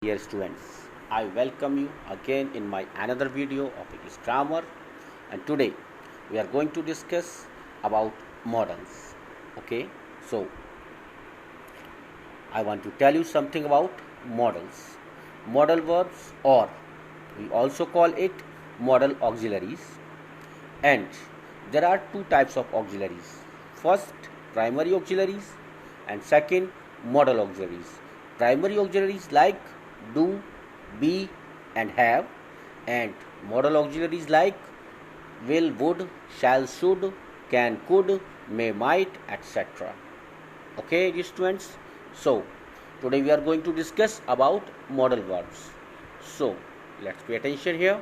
Dear students, I welcome you again in my another video of English grammar, and today we are going to discuss about modals. Okay, so I want to tell you something about modals. Modal verbs, or we also call it modal auxiliaries, and there are two types of auxiliaries. First, primary auxiliaries, and second, modal auxiliaries. Primary auxiliaries like do, be, and have, and modal auxiliaries like will, would, shall, should, can, could, may, might, etc. Okay, dear students. So today we are going to discuss about modal verbs. So let's pay attention here.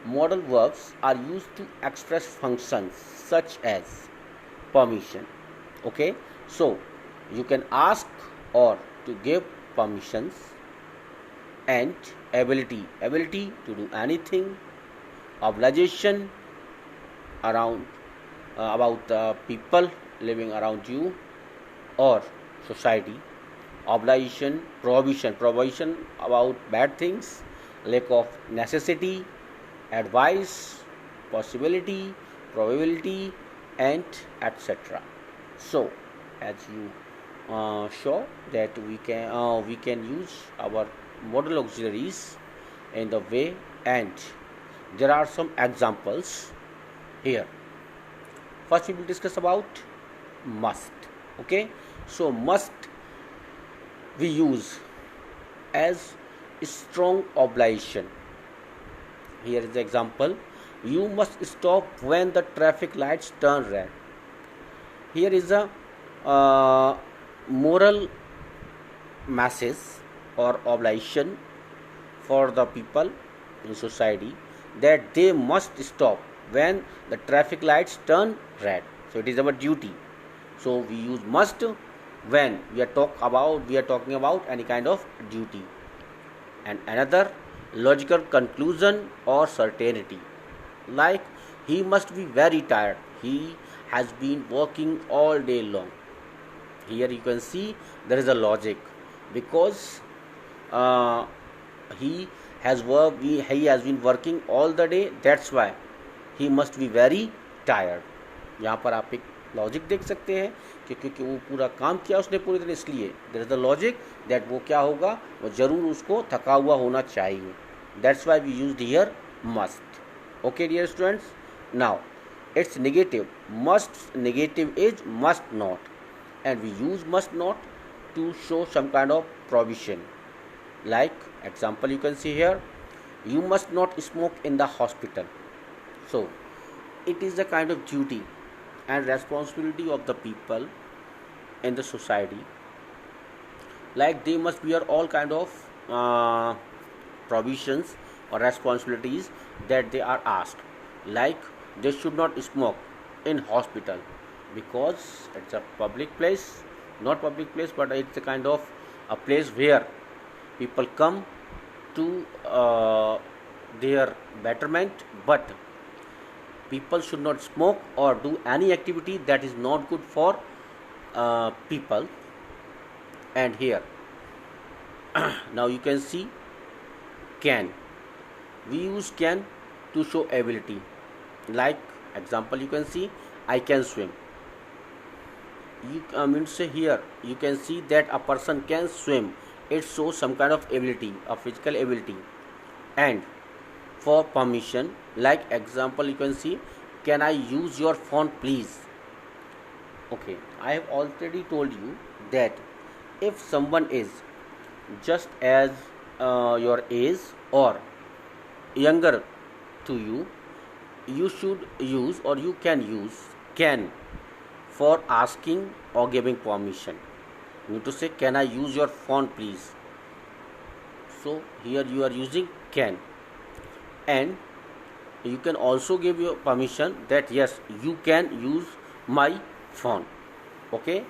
Modal verbs are used to express functions such as permission. Okay, so you can ask or to give permissions, and ability to do anything, obligation around about the people living around you or society, obligation, prohibition about bad things, lack of necessity, advice, possibility, probability, and etc. So as you show that we can use our modal auxiliaries in the way, and there are some examples here. First we will discuss about must. Okay, so must we use as strong obligation. Here is the example: you must stop when the traffic lights turn red. Here is a moral message or obligation for the people in society that they must stop when the traffic lights turn red. So it is our duty. So we use must when we are talking about any kind of duty. And another, logical conclusion or certainty, like he must be very tired, he has been working all day long. Here you can see there is a logic, because he has been working all the day, that's why he must be very tired. यहाँ पर आप एक logic देख सकते हैं कि क्योंकि वो पूरा काम किया उसने पूरी तरह, इसलिए there is the logic that वो क्या होगा, वो जरूर उसको थका हुआ होना चाहिए. That's why we used here must. Okay dear students, now its negative is must not, and we use must not to show some kind of provision. Like example, you can see here, you must not smoke in the hospital. So it is a kind of duty and responsibility of the people in the society, like they must bear all kind of provisions or responsibilities that they are asked. Like they should not smoke in hospital because it's a public place, not public place, but it's a kind of a place where people come to their betterment, but people should not smoke or do any activity that is not good for people. And here now you can see can. We use can to show ability. Like example, you can see I can swim. You mean say here you can see that a person can swim. It shows some kind of ability, a physical ability. And for permission, like example, you can see, can I use your phone please? Okay, I have already told you that if someone is just as your age or younger to you, you should use or you can use can for asking or giving permission. You need to say, can I use your phone please? So here you are using can, and you can also give your permission that yes, you can use my phone. Okay,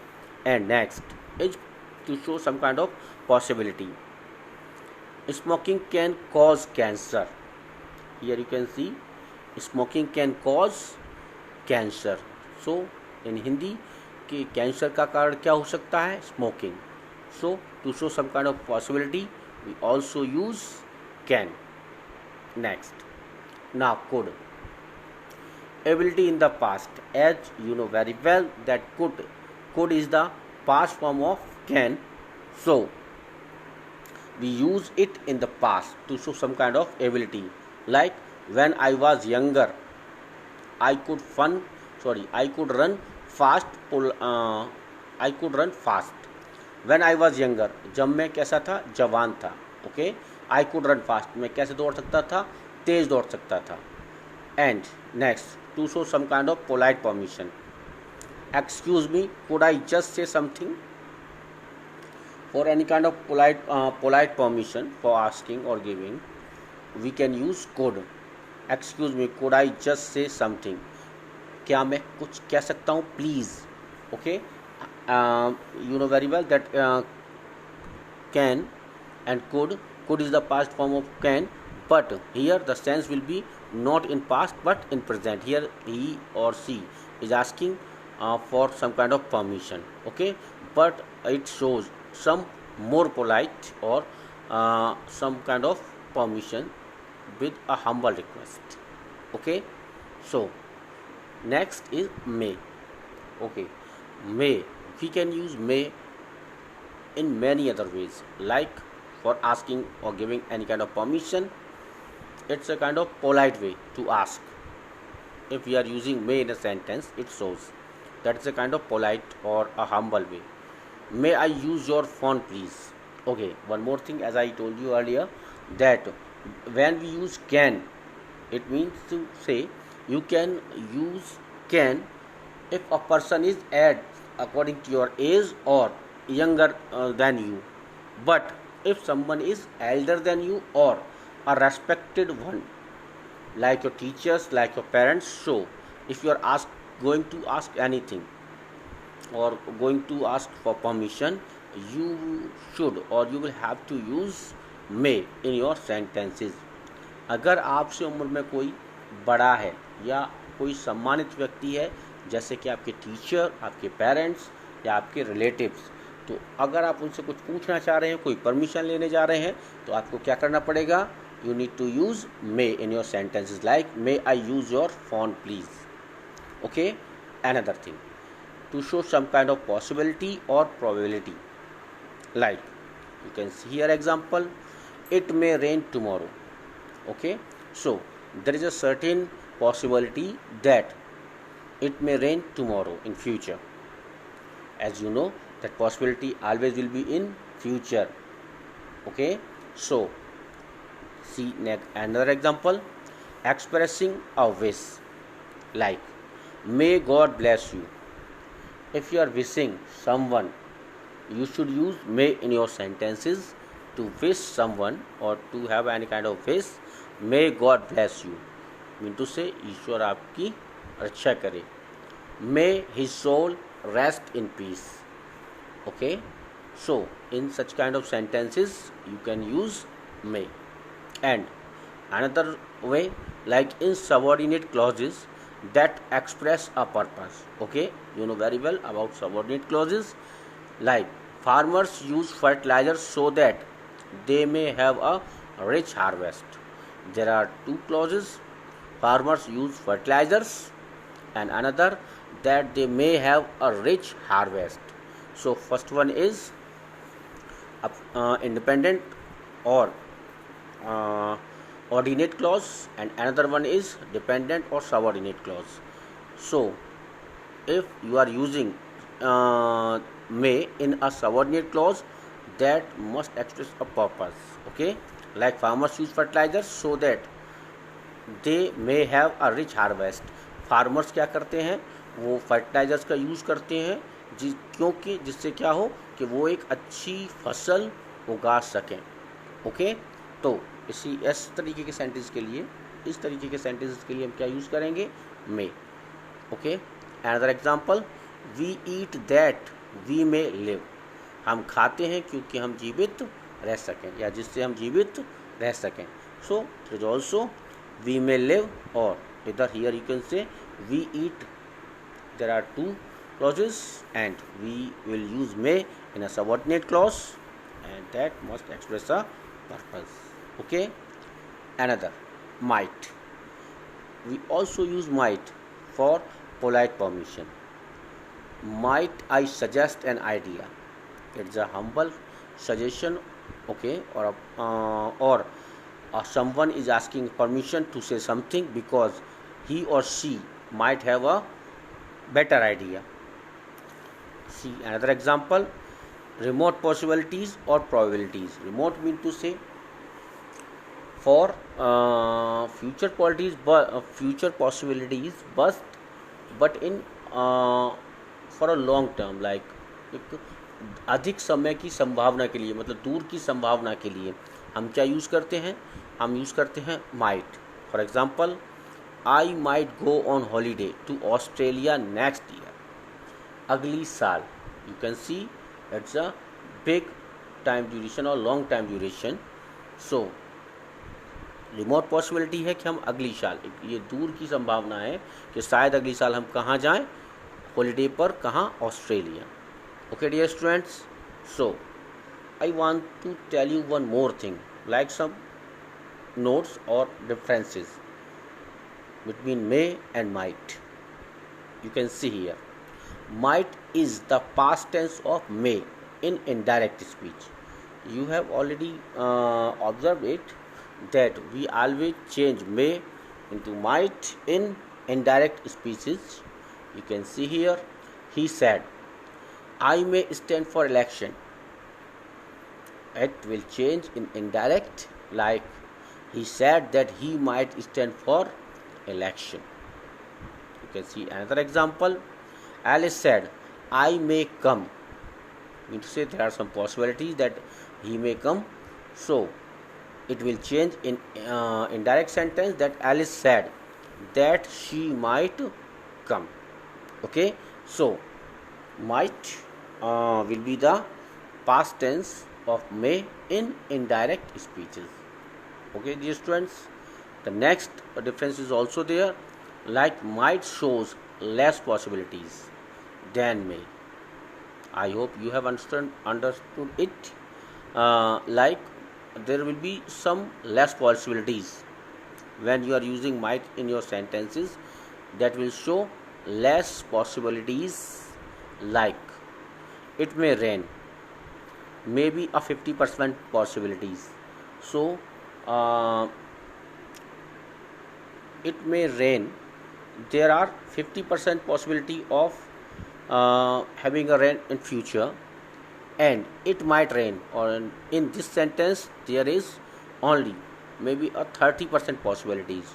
and next is to show some kind of possibility. Smoking can cause cancer. Here you can see smoking can cause cancer. So in Hindi cancer का कारण क्या हो सकता है, smoking. So to show some kind of possibility we also use can. Next, now could. Ability in the past, as you know very well that could is the past form of can, so we use it in the past to show some kind of ability. Like when I was younger, I could I could run fast. I could run fast. When I was younger, जब मैं कैसा था, जवान था. Okay, I could run fast, मैं कैसे दौड़ सकता था, तेज दौड़ सकता था. And next, to show some kind of polite permission. Excuse me, could I just say something. For any kind of polite permission for asking or giving, we can use could. Excuse me, could I just say something? क्या मैं कुछ कह सकता हूँ please. Okay, you know very well that can and could is the past form of can, but here the sense will be not in past but in present. Here he or she is asking for some kind of permission. Okay, but it shows some more polite or some kind of permission with a humble request. Okay, so next is may. Okay, may, we can use may in many other ways, like for asking or giving any kind of permission. It's a kind of polite way to ask. If we are using may in a sentence, it shows that it's a kind of polite or a humble way. May I use your phone please. Okay, one more thing, as I told you earlier, that when we use can, it means to say you can use can if a person is aged according to your age or younger than you. But if someone is elder than you or a respected one, like your teachers, like your parents, so if you are going to ask anything or going to ask for permission, you should or you will have to use may in your sentences. अगर आपसे उम्र में कोई बड़ा है या कोई सम्मानित व्यक्ति है, जैसे कि आपके टीचर, आपके पेरेंट्स या आपके रिलेटिव्स, तो अगर आप उनसे कुछ पूछना चाह रहे हैं, कोई परमिशन लेने जा रहे हैं, तो आपको क्या करना पड़ेगा, you need to use may in your sentences, like may I use your phone please. Okay, another thing, to show some kind of possibility or probability, like you can see here example, it may rain tomorrow. Okay, so there is a certain possibility that it may rain tomorrow in future. As you know that possibility always will be in future. Okay, so see next another example, expressing a wish, like may God bless you. If you are wishing someone, you should use may in your sentences to wish someone or to have any kind of wish. May God bless you mean to say ईश्वर आपकी रक्षा करे. May his soul rest in peace. Okay, so in such kind of sentences you can use may. And another way, like in subordinate clauses that express a purpose. Okay, you know very well about subordinate clauses, like farmers use fertilizers so that they may have a rich harvest. There are two clauses, farmers use fertilizers and another that they may have a rich harvest. So first one is independent or ordinate clause and another one is dependent or subordinate clause. So if you are using may in a subordinate clause, that must express a purpose. Okay, like farmers use fertilizers so that they may have a rich harvest. Farmers क्या करते हैं, वो fertilisers का use करते हैं क्योंकि जिससे क्या हो कि वो एक अच्छी फसल उगा सकें. ओके, तो इस तरीके के सेंटेंस के लिए, इस तरीके के सेंटेंसेस के लिए हम क्या यूज़ करेंगे, may. Okay, another example, we eat that we may live. हम खाते हैं क्योंकि हम जीवित रह सकें या जिससे हम जीवित रह सकें. So it is also we may live और इधर here you can say we eat. There are two clauses and we will use may in a subordinate clause and that must express a purpose. Okay. Another, might. We also use might for polite permission. Might I suggest an idea? It's a humble suggestion. Okay. Or someone is asking permission to say something because he or she might have a better idea. See another example, remote possibilities or probabilities. Remote mean to say for future possibilities, but in for a long term, like एक अधिक समय की संभावना के लिए, मतलब दूर की संभावना के लिए हम क्या यूज़ करते हैं, हम यूज़ करते हैं might. For example, I might go on holiday to Australia next year. अगली साल. You can see it's a big time duration और long time duration. So remote possibility है कि हम अगली साल, ये दूर की संभावना है कि शायद अगली साल हम कहाँ जाएं, हॉलीडे पर. कहाँ? Australia. Okay dear students, so I want to tell you one more thing, like some notes or differences between may and might. You can see here, might is the past tense of may in indirect speech. You have already observed it, that we always change may into might in indirect speeches. You can see here, he said, I may stand for election. It will change in indirect, like he said that he might stand for election. You can see another example. Alice said, I may come. Mean to say there are some possibilities that he may come. So it will change in indirect sentence, that Alice said that she might come. Okay. So might will be the past tense of may in indirect speeches. Okay dear students, the next difference is also there, like might shows less possibilities than may. I hope you have understood it. Like there will be some less possibilities when you are using might in your sentences, that will show less possibilities. Like it may rain, maybe a 50% possibilities. So it may rain, there are 50% possibility of having a rain in future, and it might rain, or in this sentence there is only maybe a 30% possibilities.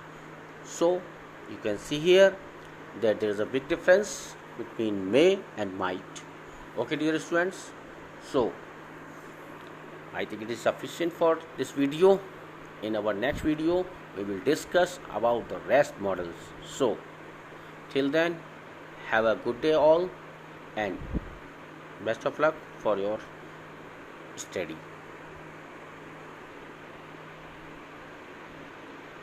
So you can see here that there is a big difference between may and might. Okay dear students, so I think it is sufficient for this video. In our next video we will discuss about the rest models. So till then, have a good day all, and best of luck for your study.